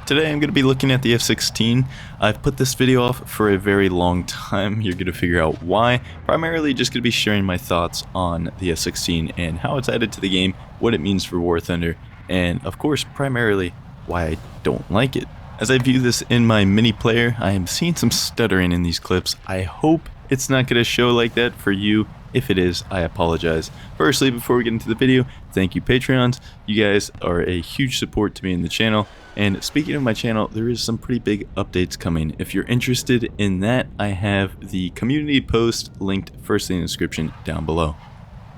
Today I'm going to be looking at the F-16. I've put this video off for a very long time. You're going to figure out why. Primarily just going to be sharing my thoughts on the F-16 and how it's added to the game, what it means for War Thunder, and of course primarily why I don't like it. As I view this in my mini player, I am seeing some stuttering in these clips. I hope it's not going to show like that for you. If it is, I apologize. Firstly, before we get into the video, thank you Patreons. You guys are a huge support to me in the channel. And speaking of my channel, there is some pretty big updates coming. If you're interested in that, I have the community post linked first in the description down below.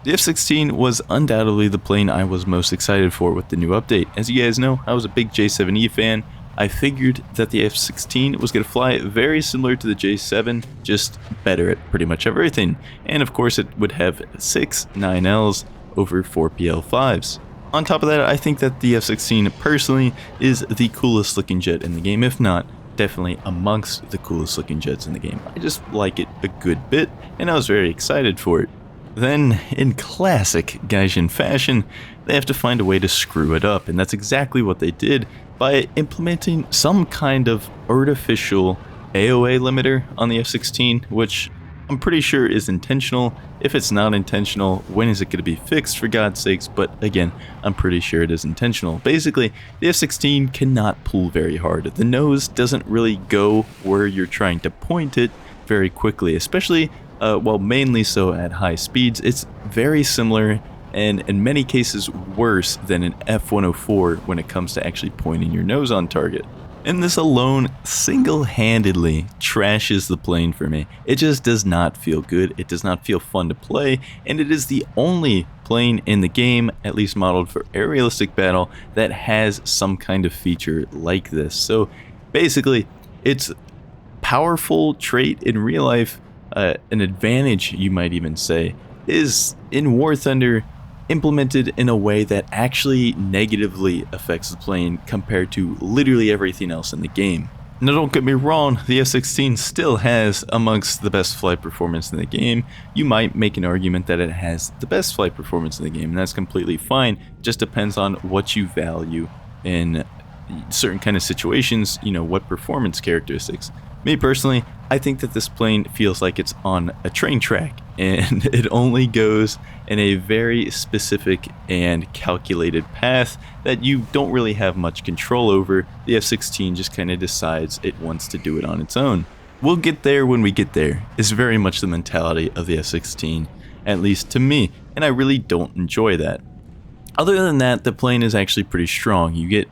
The F-16 was undoubtedly the plane I was most excited for with the new update. As you guys know, I was a big J7E fan. I figured that the F-16 was going to fly very similar to the J7, just better at pretty much everything. And of course it would have 6 9Ls over 4 PL5s. On top of that, I think that the F-16 personally is the coolest looking jet in the game, if not definitely amongst the coolest looking jets in the game. I just like it a good bit, and I was very excited for it. Then, in classic Gaijin fashion, they have to find a way to screw it up, and that's exactly what they did by implementing some kind of artificial AOA limiter on the F-16, which I'm pretty sure is intentional. If it's not intentional, when is it going to be fixed, for God's sakes? But again, I'm pretty sure it is intentional. Basically, the F-16 cannot pull very hard. The nose doesn't really go where you're trying to point it very quickly, especially, well, mainly so at high speeds. It's very similar and in many cases worse than an F-104 when it comes to actually pointing your nose on target. And this alone single-handedly trashes the plane for me. It just does not feel good, it does not feel fun to play, and it is the only plane in the game, at least modeled for aerialistic battle, that has some kind of feature like this. So basically, its powerful trait in real life, an advantage you might even say, is in War Thunder implemented in a way that actually negatively affects the plane compared to literally everything else in the game. Now don't get me wrong, the F-16 still has amongst the best flight performance in the game. You might make an argument that it has the best flight performance in the game, and that's completely fine. It just depends on what you value in certain kind of situations, you know, what performance characteristics. Me personally, I think that this plane feels like it's on a train track, and it only goes in a very specific and calculated path that you don't really have much control over. The F-16 just kind of decides it wants to do it on its own. We'll get there when we get there, is very much the mentality of the F-16, at least to me, and I really don't enjoy that. Other than that, the plane is actually pretty strong. You get,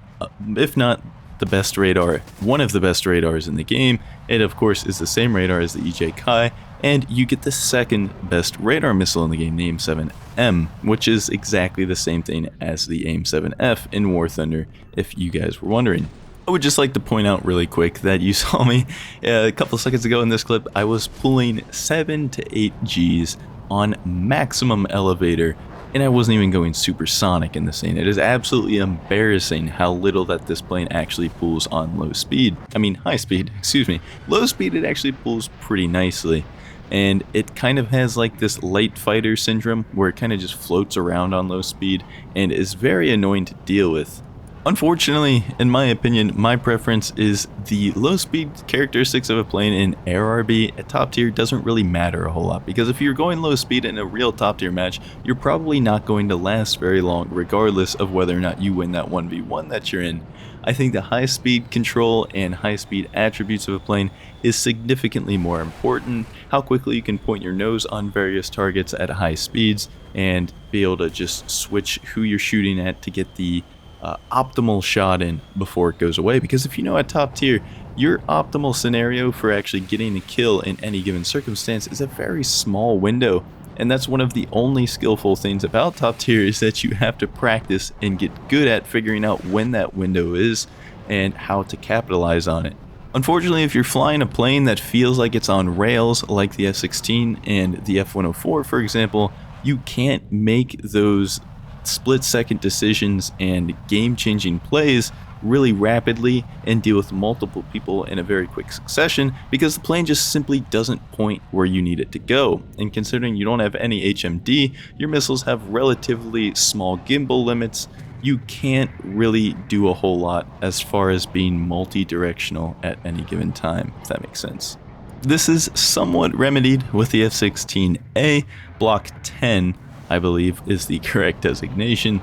if not the best radar, one of the best radars in the game. It of course is the same radar as the EJ Kai, and you get the second best radar missile in the game, the AIM-7M, which is exactly the same thing as the AIM-7F in War Thunder, if you guys were wondering. I would just like to point out really quick that you saw me a couple seconds ago in this clip. I was pulling 7 to 8 Gs on maximum elevator, and I wasn't even going supersonic in this thing. It is absolutely embarrassing how little that this plane actually pulls on low speed. I mean, high speed, excuse me. Low speed, it actually pulls pretty nicely. And it kind of has like this light fighter syndrome where it kind of just floats around on low speed and is very annoying to deal with. Unfortunately, in my opinion, my preference is the low speed characteristics of a plane in ARB at top tier doesn't really matter a whole lot, because if you're going low speed in a real top tier match, you're probably not going to last very long regardless of whether or not you win that 1v1 that you're in. I think the high speed control and high speed attributes of a plane is significantly more important. How quickly you can point your nose on various targets at high speeds and be able to just switch who you're shooting at to get the optimal shot in before it goes away. Because if you know at top tier, your optimal scenario for actually getting a kill in any given circumstance is a very small window, and that's one of the only skillful things about top tier, is that you have to practice and get good at figuring out when that window is and how to capitalize on it. Unfortunately, if you're flying a plane that feels like it's on rails like the F-16 and the F-104 for example, you can't make those split-second decisions and game-changing plays really rapidly and deal with multiple people in a very quick succession, because the plane just simply doesn't point where you need it to go. And considering you don't have any HMD, your missiles have relatively small gimbal limits, you can't really do a whole lot as far as being multi-directional at any given time, if that makes sense. This is somewhat remedied with the F-16A. Block 10, I believe, is the correct designation,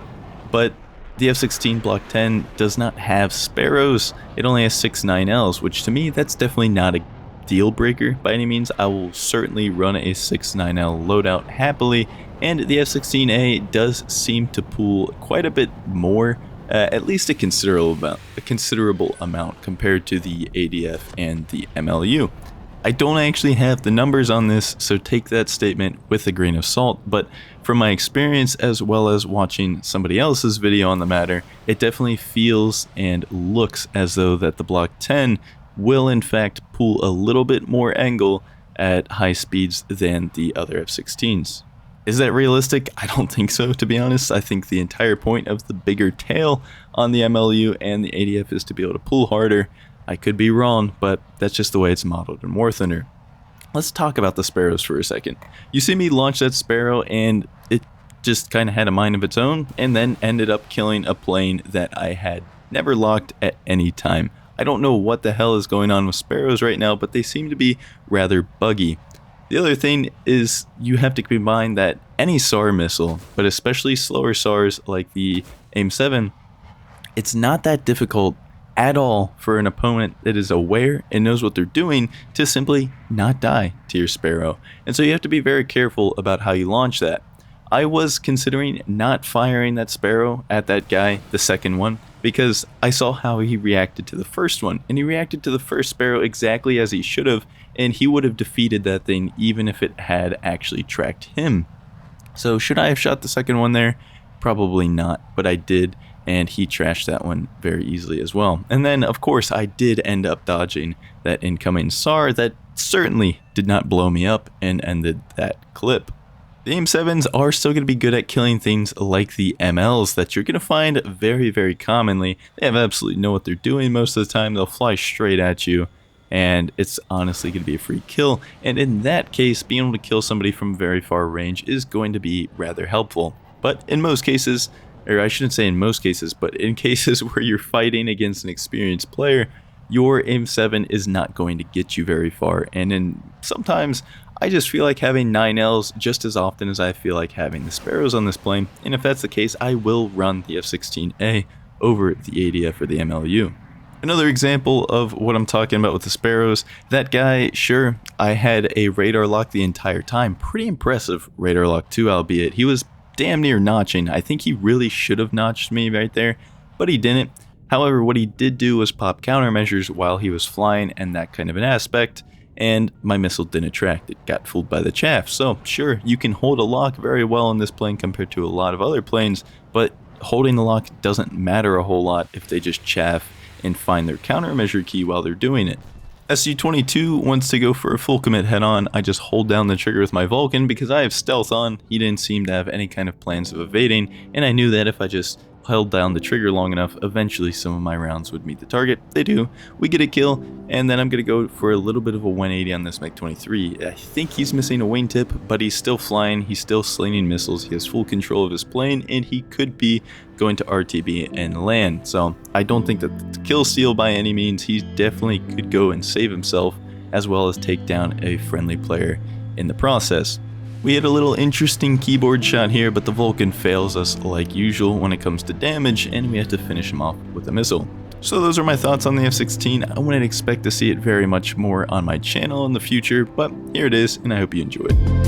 but the F-16 Block 10 does not have Sparrows. It only has 6 9Ls, which to me, that's definitely not a deal breaker by any means. I will certainly run a 6 9L loadout happily, and the F-16A does seem to pull quite a bit more, at least a considerable amount compared to the ADF and the MLU. I don't actually have the numbers on this, so take that statement with a grain of salt, but from my experience as well as watching somebody else's video on the matter, it definitely feels and looks as though that the Block 10 will in fact pull a little bit more angle at high speeds than the other F-16s. Is that realistic? I don't think so, to be honest. I think the entire point of the bigger tail on the MLU and the ADF is to be able to pull harder. I could be wrong, but that's just the way it's modeled in War Thunder. Let's talk about the Sparrows for a second. You see me launch that Sparrow and it just kind of had a mind of its own and then ended up killing a plane that I had never locked at any time. I don't know what the hell is going on with Sparrows right now, but they seem to be rather buggy. The other thing is you have to keep in mind that any SAR missile, but especially slower SARs like the AIM-7, it's not that difficult at all for an opponent that is aware and knows what they're doing to simply not die to your Sparrow. And so you have to be very careful about how you launch that. I was considering not firing that Sparrow at that guy, the second one, because I saw how he reacted to the first one, and he reacted to the first Sparrow exactly as he should have, and he would have defeated that thing even if it had actually tracked him. So should I have shot the second one there? Probably not, but I did, and he trashed that one very easily as well. And then, of course, I did end up dodging that incoming SAR that certainly did not blow me up and ended that clip. The AIM-7s are still going to be good at killing things like the MLs that you're going to find very, very commonly. They have absolutely know what they're doing most of the time. They'll fly straight at you, and it's honestly going to be a free kill. And in that case, being able to kill somebody from very far range is going to be rather helpful. But in most cases, or I shouldn't say in most cases, but in cases where you're fighting against an experienced player, your AIM-7 is not going to get you very far. And sometimes I just feel like having 9Ls just as often as I feel like having the Sparrows on this plane, and if that's the case, I will run the F-16A over the ADF or the MLU. Another example of what I'm talking about with the Sparrows, that guy, sure, I had a radar lock the entire time. Pretty impressive radar lock too, albeit. He was damn near notching. I think he really should have notched me right there, but he didn't. However, what he did do was pop countermeasures while he was flying and that kind of an aspect, and my missile didn't attract. It got fooled by the chaff. So sure, you can hold a lock very well in this plane compared to a lot of other planes, but holding the lock doesn't matter a whole lot if they just chaff and find their countermeasure key while they're doing it. SU-22 wants to go for a full commit head-on. I just hold down the trigger with my Vulcan because I have stealth on. He didn't seem to have any kind of plans of evading, and I knew that if I just held down the trigger long enough, eventually some of my rounds would meet the target. They do. We get a kill, and then I'm going to go for a little bit of a 180 on this MiG-23. I think he's missing a wingtip, but he's still flying. He's still slinging missiles. He has full control of his plane, and he could be going to RTB and land. So I don't think that the kill steal by any means. He definitely could go and save himself, as well as take down a friendly player in the process. We had a little interesting keyboard shot here, but the Vulcan fails us like usual when it comes to damage, and we have to finish him off with a missile. So those are my thoughts on the F-16. I wouldn't expect to see it very much more on my channel in the future, but here it is, and I hope you enjoy it.